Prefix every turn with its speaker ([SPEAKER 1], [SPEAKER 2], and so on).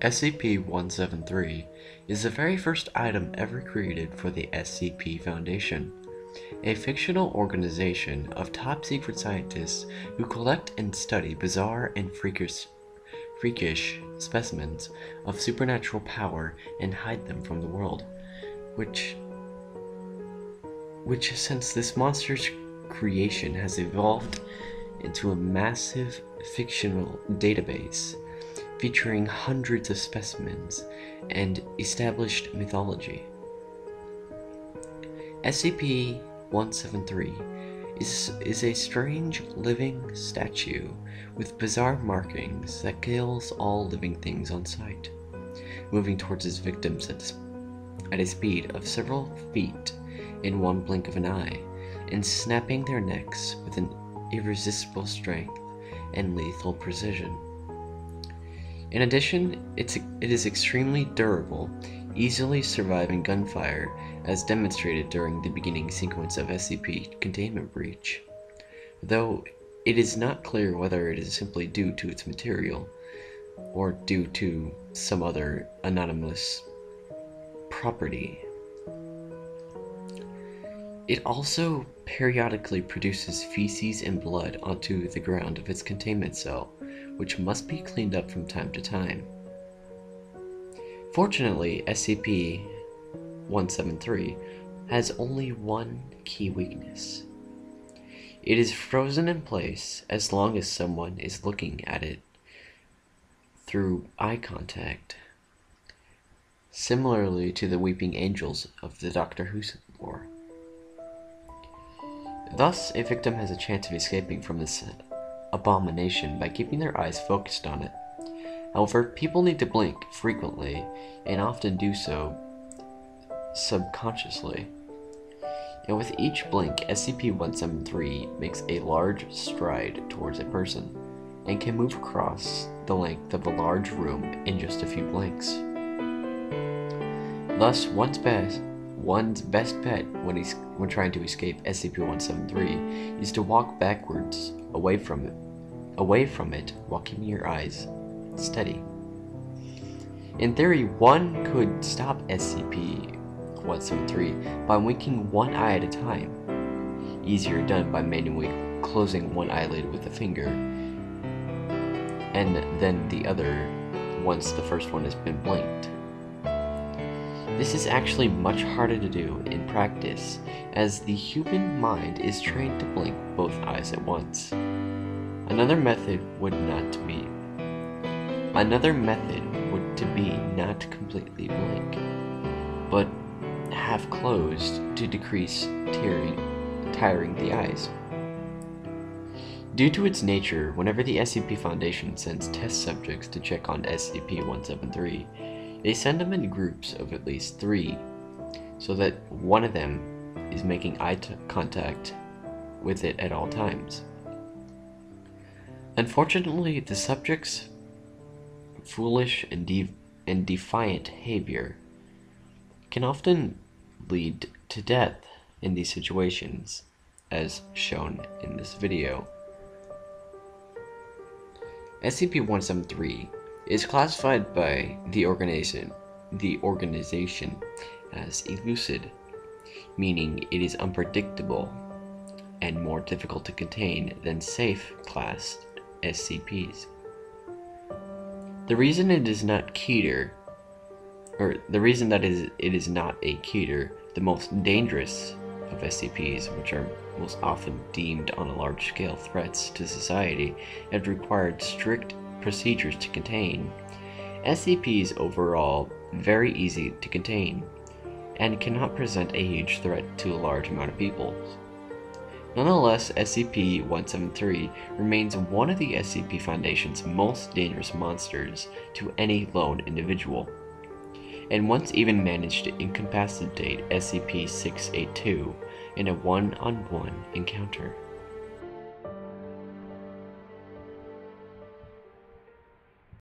[SPEAKER 1] SCP-173 is the very first item ever created for the SCP Foundation, a fictional organization of top-secret scientists who collect and study bizarre and freakish specimens of supernatural power and hide them from the world, which since this monster's creation has evolved into a massive fictional database featuring hundreds of specimens and established mythology. SCP-173 is a strange living statue with bizarre markings that kills all living things on sight, moving towards its victims at a speed of several feet in one blink of an eye, and snapping their necks with an irresistible strength and lethal precision. In addition, it is extremely durable, easily surviving gunfire, as demonstrated during the beginning sequence of SCP Containment Breach, though it is not clear whether it is simply due to its material, or due to some other anomalous property. It also periodically produces feces and blood onto the ground of its containment cell, which must be cleaned up from time to time. Fortunately, SCP-173 has only one key weakness. It is frozen in place as long as someone is looking at it through eye contact, similarly to the weeping angels of the Doctor Who lore. Thus, a victim has a chance of escaping from this abomination by keeping their eyes focused on it. However, people need to blink frequently, and often do so subconsciously. And with each blink, SCP-173 makes a large stride towards a person, and can move across the length of a large room in just a few blinks. Thus, one's best bet when trying to escape SCP-173 is to walk backwards away from it while keeping your eyes steady. In theory, one could stop SCP-173 by winking one eye at a time, easier done by manually closing one eyelid with a finger, and then the other once the first one has been blinked. This is actually much harder to do in practice, as the human mind is trained to blink both eyes at once. Another method would be not completely blink, but half closed to decrease tiring the eyes. Due to its nature, whenever the SCP Foundation sends test subjects to check on SCP-173, they send them in groups of at least 3, so that one of them is making eye contact with it at all times. Unfortunately, the subject's foolish and defiant behavior can often lead to death in these situations, as shown in this video. SCP-173 is classified by the organization as elucid, meaning it is unpredictable and more difficult to contain than safe classed SCPs. The reason that it is not a Keter, the most dangerous of SCPs, which are most often deemed on a large-scale threats to society, have required strict procedures to contain. SCP is overall very easy to contain, and cannot present a huge threat to a large amount of people. Nonetheless, SCP-173 remains one of the SCP Foundation's most dangerous monsters to any lone individual, and once even managed to incapacitate SCP-682 in a one-on-one encounter.